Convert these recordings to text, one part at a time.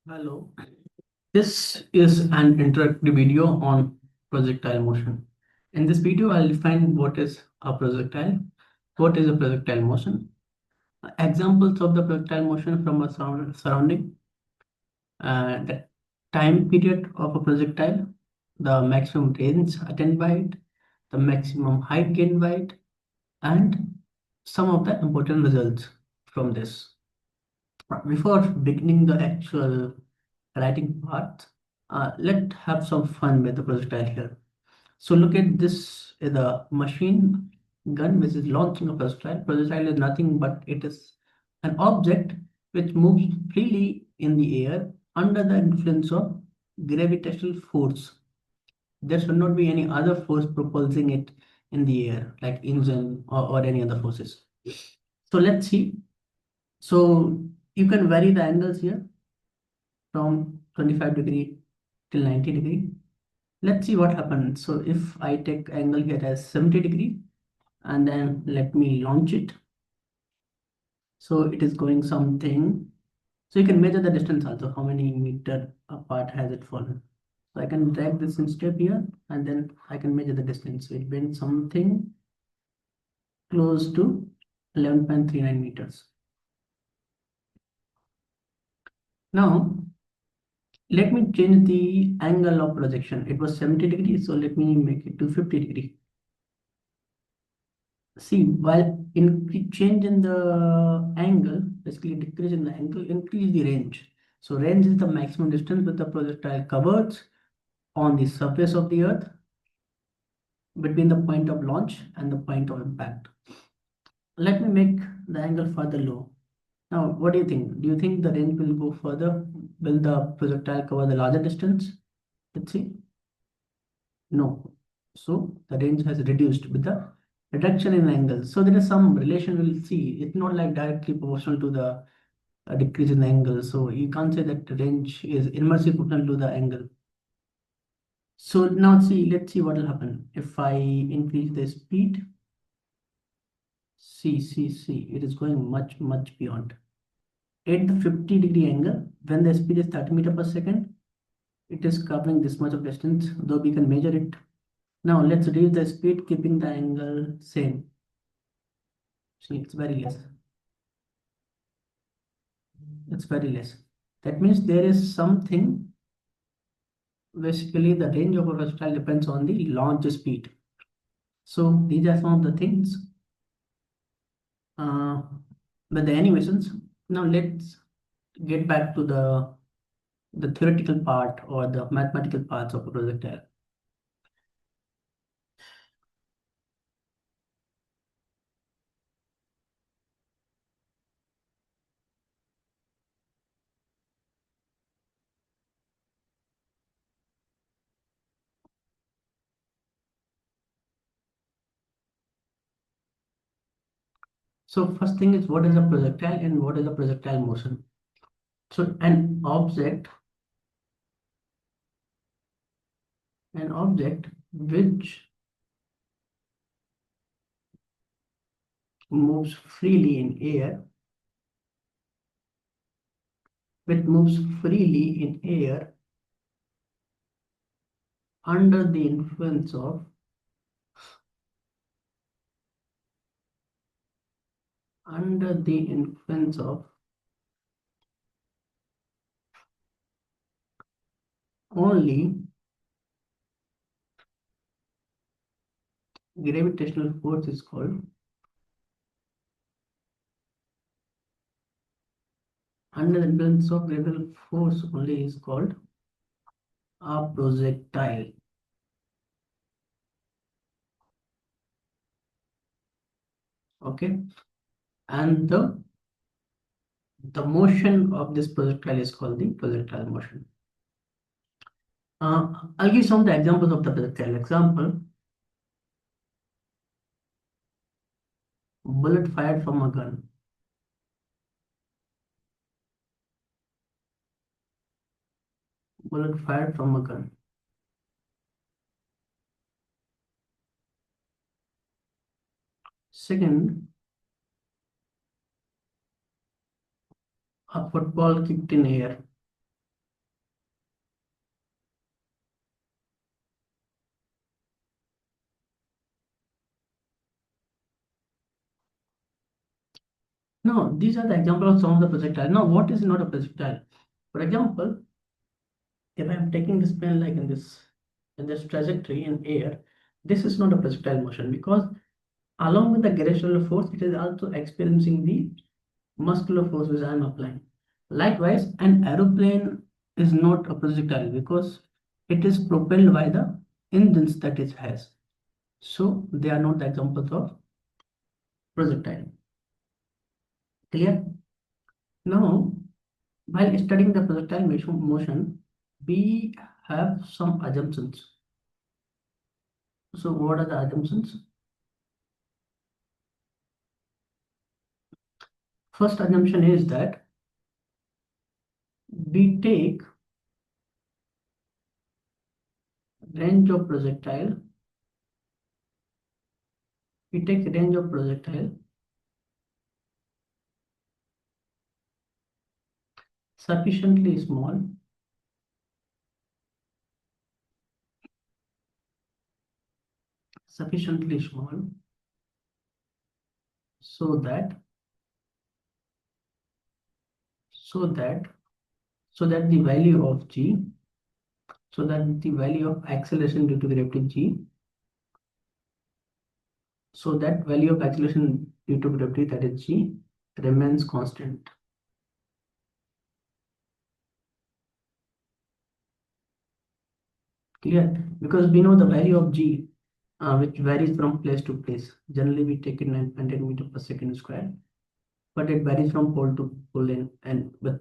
Hello. This is an interactive video on projectile motion. In this video, I'll define what is a projectile, what is a projectile motion, examples of the projectile motion from a surrounding, the time period of a projectile, the maximum range attained by it, the maximum height gained by it, and some of the important results from this. Before beginning the actual writing part, let's have some fun with the projectile here. So look at this is a machine gun which is launching a projectile. Projectile is nothing but it is an object which moves freely in the air under the influence of gravitational force. There should not be any other force propulsing it in the air, like engine or any other forces. So let's see. So you can vary the angles here from 25 degree till 90 degree. Let's see what happens. So if I take angle here as 70 degree and then let me launch it. So it is going something. So you can measure the distance also, how many meter apart has it fallen. So I can drag this in step here and then I can measure the distance. So it went something close to 11.39 meters. Now let me change the angle of projection. It was 70 degrees, so let me make it to 50 degree. See, while change in the angle, basically decrease in the angle, increase the range. So range is the maximum distance that the projectile covers on the surface of the earth between the point of launch and the point of impact. Let me make the angle further low. Now, what do you think? Do you think the range will go further? Will the projectile cover the larger distance? Let's see. No. So the range has reduced with the reduction in angle. So there is some relation we'll see. It's not like directly proportional to the decrease in angle. So you can't say that the range is inversely proportional to the angle. So now see, let's see what will happen. If I increase the speed, see, it is going much beyond. At the 50-degree angle, when the speed is 30 meters per second, it is covering this much of distance, though we can measure it. Now let's reduce the speed, keeping the angle same. See, it's very less. It's very less. That means there is something, basically the range of a projectile depends on the launch speed. So these are some of the things uh, with the animations. Now let's get back to the theoretical part or the mathematical parts of a projectile. So first thing is what is a projectile and what is a projectile motion. So an object which moves freely in air, which moves freely in air under the influence of under the influence of only gravitational force is called under the influence of gravitational force only is called a projectile. Okay, and the motion of this projectile is called the projectile motion. I'll give some of the examples of the projectile. Example: bullet fired from a gun. Bullet fired from a gun. Second, a football kicked in air. Now, these are the examples of some of the projectile. Now, what is not a projectile? For example, if I am taking this pen like in this trajectory in air, this is not a projectile motion because along with the gravitational force, it is also experiencing the muscular force which I am applying. Likewise, an aeroplane is not a projectile because it is propelled by the engines that it has. So they are not the examples of projectile. Clear? Now, while studying the projectile motion, we have some assumptions. So what are the assumptions? First assumption is that we take range of projectile, sufficiently small so that so that the value of g, so that the value of acceleration due to gravity g, so that value of acceleration due to gravity, that is g, remains constant. Clear? Because we know the value of g, which varies from place to place. Generally, we take it 900 meters per second square, but it varies from pole to pole and with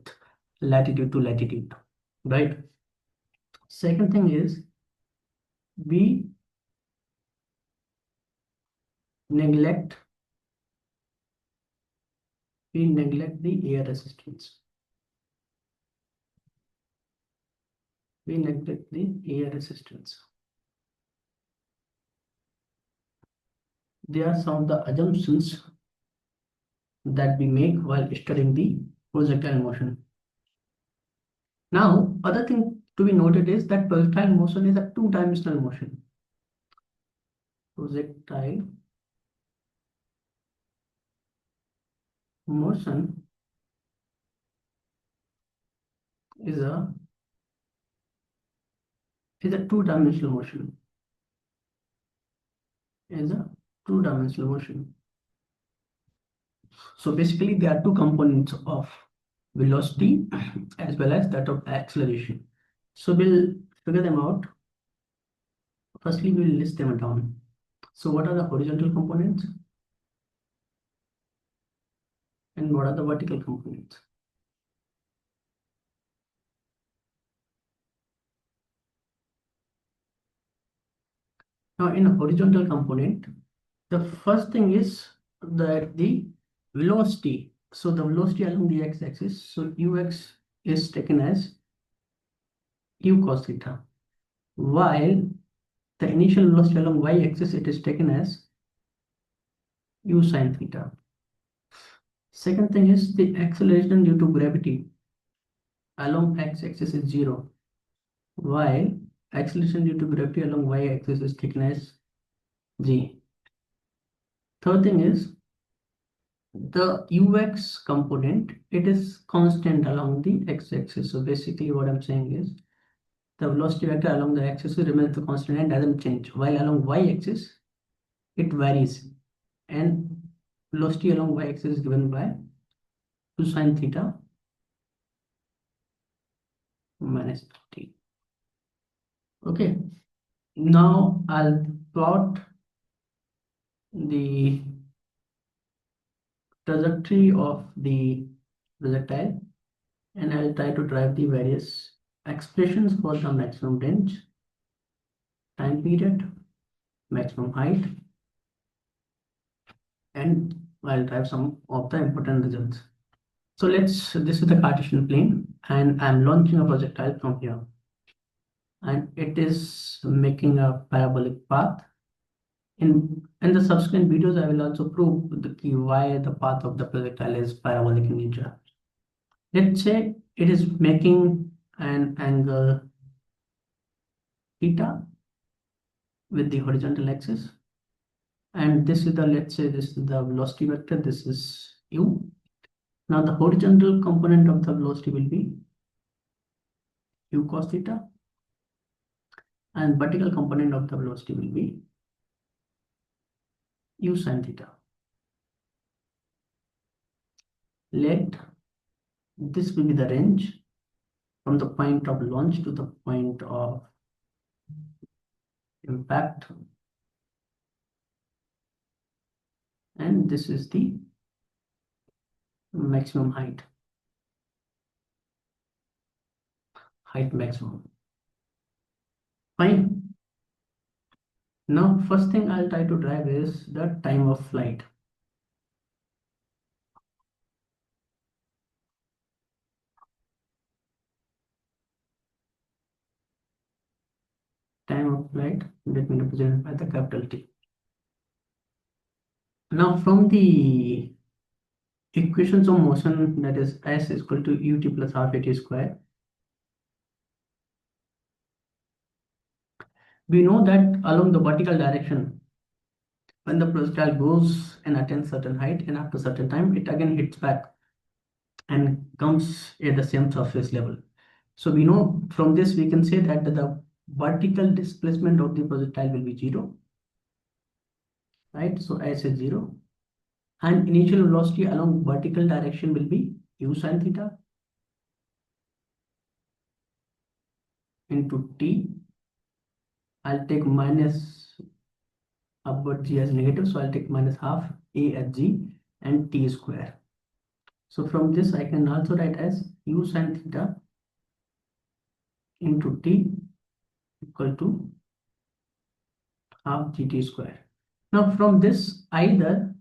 latitude to latitude, right? Second thing is we neglect the air resistance. We neglect the air resistance. There are some of the assumptions that we make while studying the projectile motion. Now, other thing to be noted is that projectile motion is a two-dimensional motion. Projectile motion is a two-dimensional motion. So basically, there are two components of velocity as well as that of acceleration. So we'll figure them out. Firstly, we'll list them down. So what are the horizontal components and what are the vertical components? Now, in a horizontal component, the first thing is that the velocity. So the velocity along the x-axis. So ux is taken as u cos theta, while the initial velocity along y-axis, it is taken as u sin theta. Second thing is the acceleration due to gravity along x-axis is 0, while acceleration due to gravity along y-axis is taken as g. Third thing is the ux component, it is constant along the x-axis. So basically what I'm saying is the velocity vector along the axis remains the constant and doesn't change, while along y-axis it varies, and velocity along y-axis is given by 2 sin theta minus t. Okay, now I'll plot the trajectory of the projectile and I'll try to drive the various expressions for the maximum range, time period, maximum height, and I'll drive some of the important results. So this is the Cartesian plane and I'm launching a projectile from here. And it is making a parabolic path. In the subsequent videos, I will also prove why the path of the projectile is parabolic in nature. Let's say it is making an angle theta with the horizontal axis, and this is the, let's say this is the velocity vector, this is u, Now the horizontal component of the velocity will be u cos theta, and vertical component of the velocity will be u sin theta. Let this will be the range from the point of launch to the point of impact, and this is the maximum height maximum. Fine. Now first thing I'll try to drive is the time of flight. Time of flight, let me represent by the capital T. Now from the equations of motion, that is s is equal to ut plus half at square, we know that along the vertical direction, when the projectile goes and attains certain height, and after certain time it again hits back and comes at the same surface level. So we know from this we can say that the vertical displacement of the projectile will be 0, right? So s is 0, and initial velocity along vertical direction will be u sin theta into t. I'll take minus upward g as negative, so I'll take minus half a at g and t square. So from this I can also write as u sin theta into t equal to half gt square. Now from this, either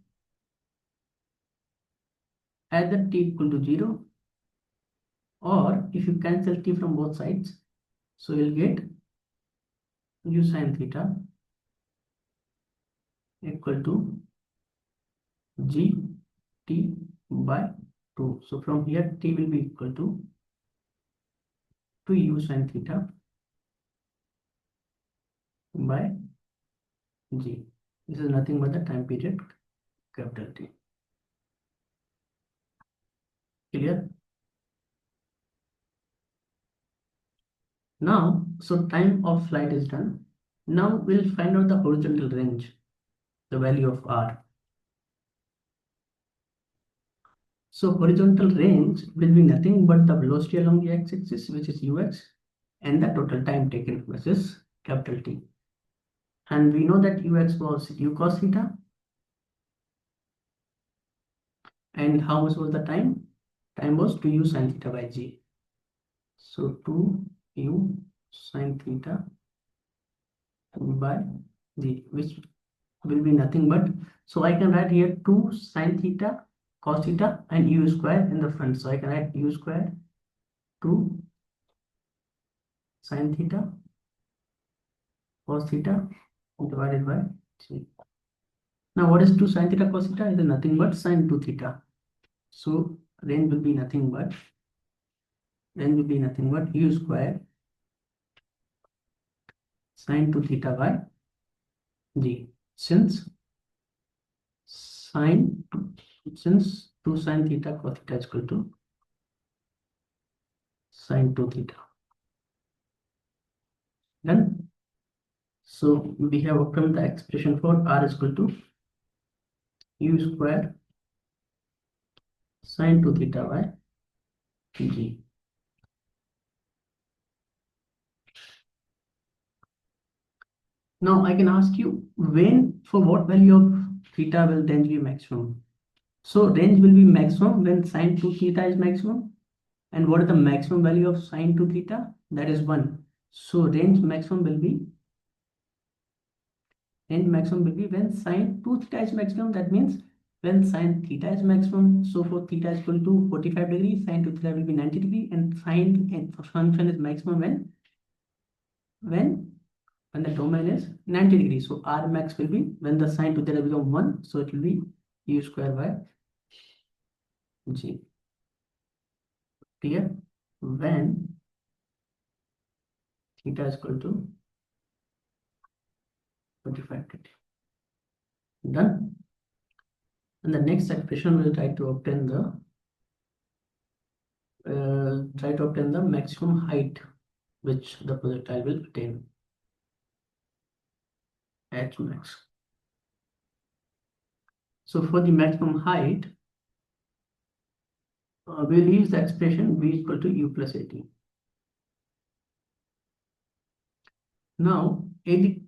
t equal to 0, or if you cancel t from both sides, so you'll get u sin theta equal to g t by 2. So from here t will be equal to 2 u sin theta by g. This is nothing but the time period capital T. Clear? Now, so time of flight is done. Now we'll find out the horizontal range, the value of r. So horizontal range will be nothing but the velocity along the x-axis, which is ux, and the total time taken, which is capital T. And we know that ux was u cos theta. And how much was the time? Time was 2u sin theta by g. So 2u sin theta by g, which will be nothing but, so I can write here 2 sin theta cos theta and u square in the front. So I can write u square 2 sin theta cos theta divided by g. Now what is 2 sin theta cos theta? It is nothing but sin 2 theta. So range will be nothing but u square sin 2 theta by g. Since 2 sin theta cos theta is equal to sin 2 theta. Done. So we have obtained the expression for r is equal to u square sin 2 theta by g. Now I can ask you, for what value of theta will range be maximum? So range will be maximum when sin 2 theta is maximum. And what is the maximum value of sin 2 theta? That is 1. So range maximum will be when sin 2 theta is maximum. That means when sin theta is maximum. So for theta is equal to 45 degrees, sin 2 theta will be 90 degrees, and sin function is maximum when the domain is 90 degrees. So R max will be when the sin 2 theta become 1. So it will be u square by g. Clear? When theta is equal to 45 degree. Done. And the next expression will try to obtain the try to obtain the maximum height which the projectile will attain, h max. So for the maximum height, we'll use the expression v equal to u plus at. Now, at the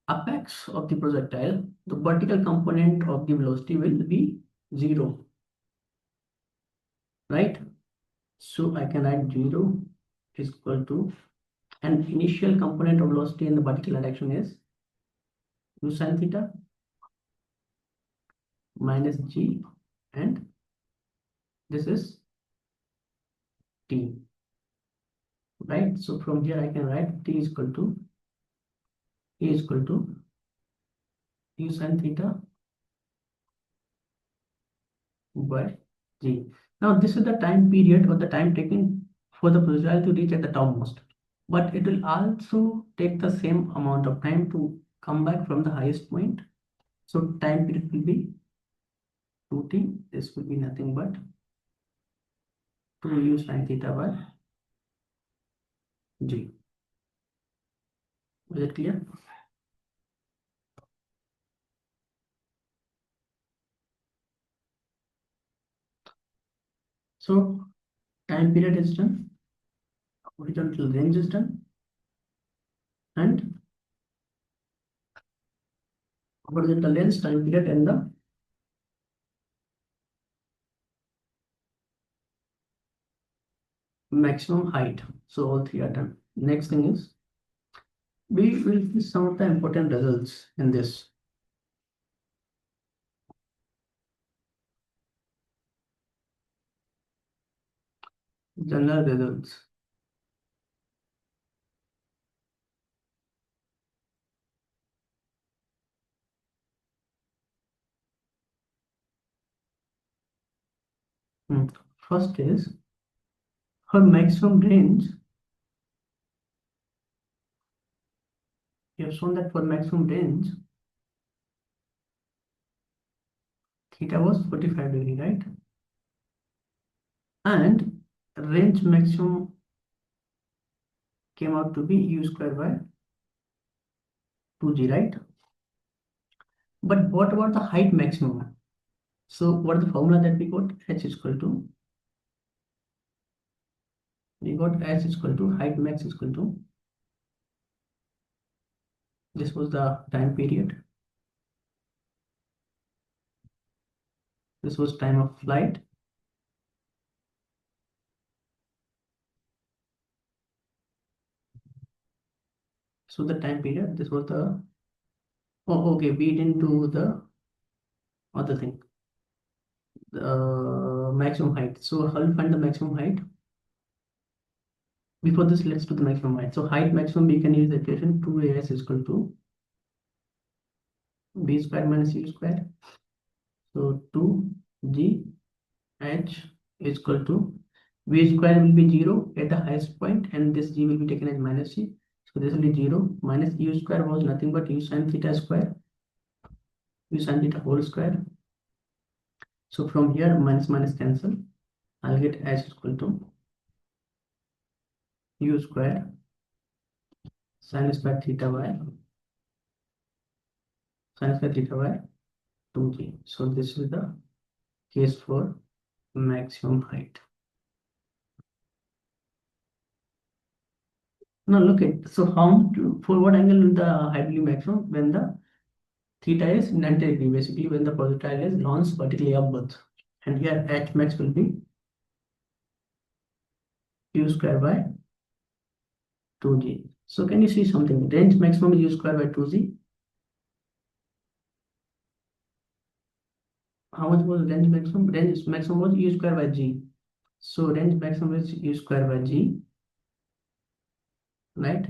apex of the projectile, the vertical component of the velocity will be 0, right? So I can write 0 is equal to, and initial component of velocity in the vertical direction is u sin theta minus g, and this is t, right? So from here I can write t is equal to u sin theta by g. Now this is the time period or the time taken for the projectile to reach at the topmost, but it will also take the same amount of time to come back from the highest point. So time period will be 2t. This will be nothing but 2u sin theta by g. Is it clear? So time period is done, horizontal range is done, and horizontal length, time period, and the maximum height. So all three are done. Next thing is we will see some of the important results in this. General results. First is for maximum range. We have shown that for maximum range, theta was 45 degree, right? And range maximum came out to be u square by 2g, right? But what about the height maximum? So what is the formula that we got? H is equal to, we got H is equal to height max is equal to, this was the time period, this was time of flight, so the time period, this was the, oh okay, we didn't do the other thing, the maximum height. So how do you find the maximum height? Before this, let's do the maximum height. So height maximum, we can use the equation 2as is equal to b square minus u square. So 2g h is equal to, v square will be 0 at the highest point, and this g will be taken as minus g. So this will be 0 minus u square was nothing but u sin theta square, u sin theta whole square. So from here minus minus cancel. I'll get h is equal to u square sin square theta by 2g. So this is the case for maximum height. Now look at, so how to, for what angle will the height be maximum? When the theta is 90 degree, basically when the projectile is launched vertically upwards. And here h max will be u square by 2g. So can you see something? Range maximum is u square by 2g. How much was range maximum? Range maximum was u square by g. So range maximum is u square by g, right?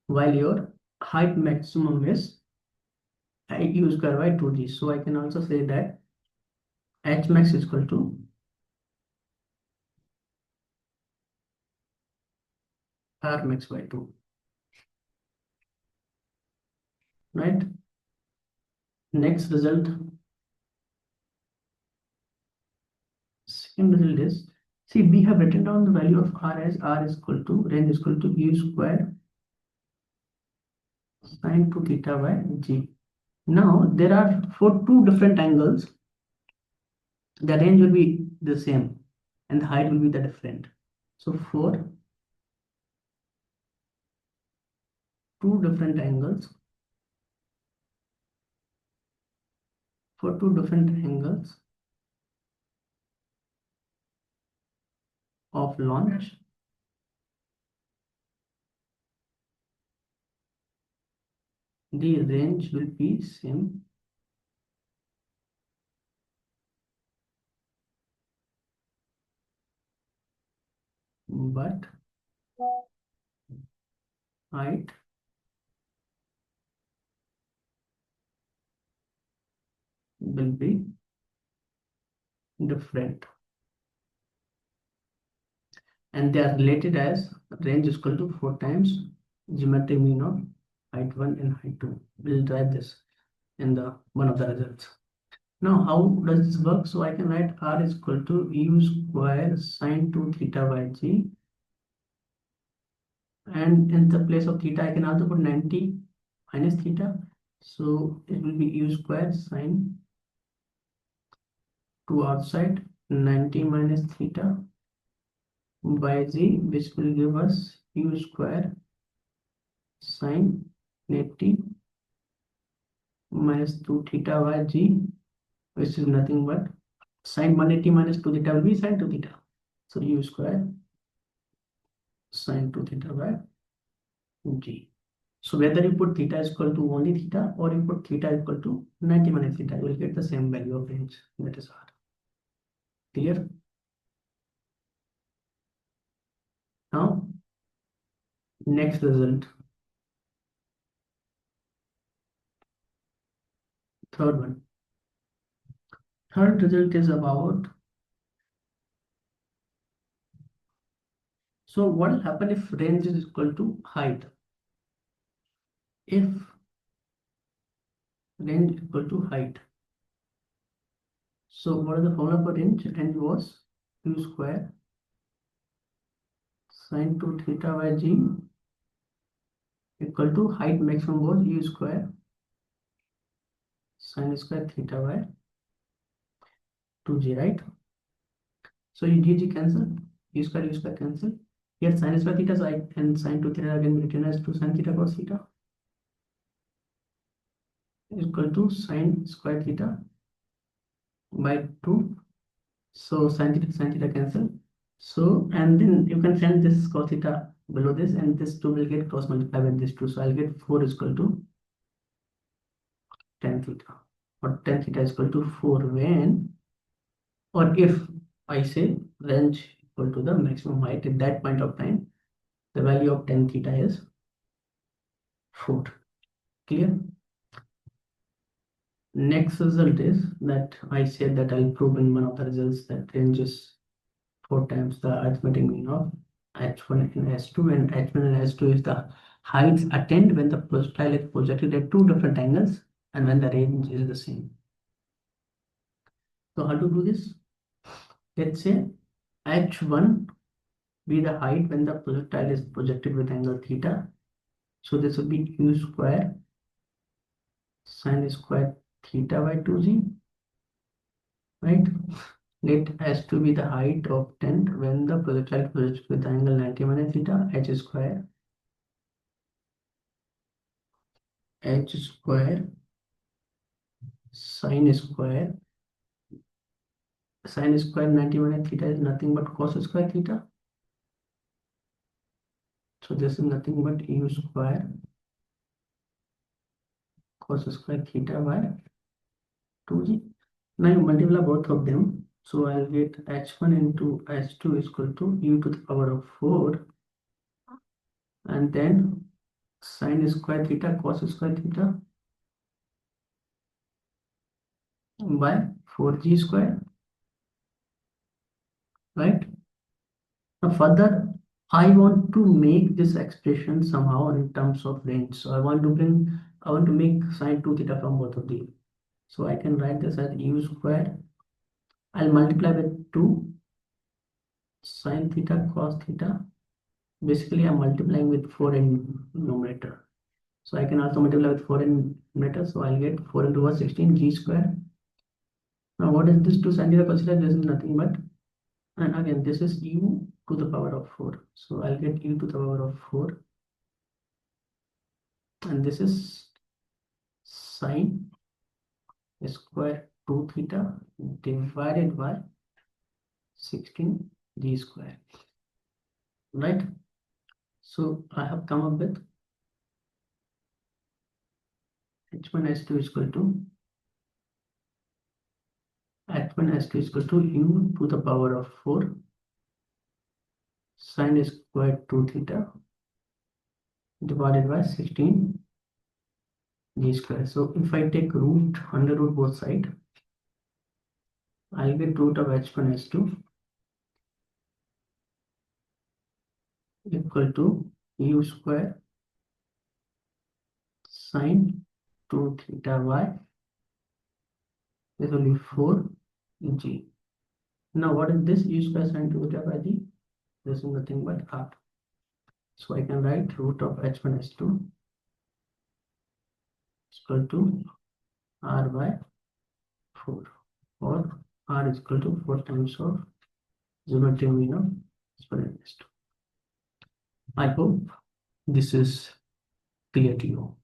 While your height maximum is u square by 2g. So I can also say that h max is equal to r max by 2, right? Next result, second result is, See, we have written down the value of r as r is equal to range is equal to u square sine 2 theta by g. Now there are for two different angles, the range will be the same and the height will be the different. So for two different angles, for two different angles of launch, the range will be same, but height will be different, and they are related as range is equal to 4 times geometric mean of height 1 and height 2. We'll write this in the one of the results. Now, how does this work? So I can write r is equal to u square sine 2 theta by g, and in the place of theta I can also put 90 minus theta, so it will be u square sine 2 outside 90 minus theta by g, which will give us u square sine 80 minus 2 theta by g, which is nothing but sine 180 minus 2 theta will be sine 2 theta. So u square sine 2 theta by g. So whether you put theta is equal to only theta or you put theta equal to 90 minus theta, you will get the same value of range, that is r. Clear? Now, next result, third one. Third result is about, so what will happen if range is equal to height? If range is equal to height, so what is the formula for range? Range was u square sine 2 theta by g equal to height maximum was u square sine square theta by 2g, right? So you g cancel, u square cancel. Here sine square theta, so I and sine 2 theta again be written as 2 sine theta cos theta is equal to sine square theta by 2. So sine theta cancel. So and then you can send this cos theta below this, and this 2 will get cross multiplied with this 2. So I'll get 4 is equal to tan theta, or tan theta is equal to 4 when, or if I say range equal to the maximum height at that point of time, the value of tan theta is 4. Clear? Next result is that I said that I'll prove in one of the results that range is 4 times the arithmetic mean of h1 and h2, and h1 and h2 is the heights attained when the projectile is projected at two different angles and when the range is the same. So how to do this? Let's say h1 be the height when the projectile is projected with angle theta. So this will be u square sine square theta by 2g, right? Let h to be the height of tent when the projectile projects with angle 90 minus theta, h square sine square 90 minus theta is nothing but cos square theta. So this is nothing but u square cos square theta by 2g. Now you multiply both of them. So I'll get h1 into h2 is equal to u to the power of 4, and then sine square theta cos square theta by 4g square, right? Now further, I want to make this expression somehow in terms of range. So I want to make sine 2 theta from both of these. So I can write this as u square. I'll multiply with 2 sine theta cos theta. Basically, I'm multiplying with 4 in numerator. So I can also multiply with 4 in numerator. So I'll get 4 into 1 16 g square. Now what is this 2 sin theta cos theta? This is nothing but, and again this is u to the power of 4. So I'll get u to the power of 4, and this is sine square 2 theta divided by 16 g square, right? So I have come up with h1 s2 is equal to h1 s2 is equal to u to the power of 4 sine square 2 theta divided by 16 g square. So if I take root under root both sides, I'll get root of h1 s2 equal to u square sine 2 theta y is only 4 g. Now what is this u square sine 2 theta by g? This is nothing but r. So I can write root of h1 s2 is equal to r by 4, or r is equal to 4 times of geometry mean of h1 s2. I hope this is clear to you.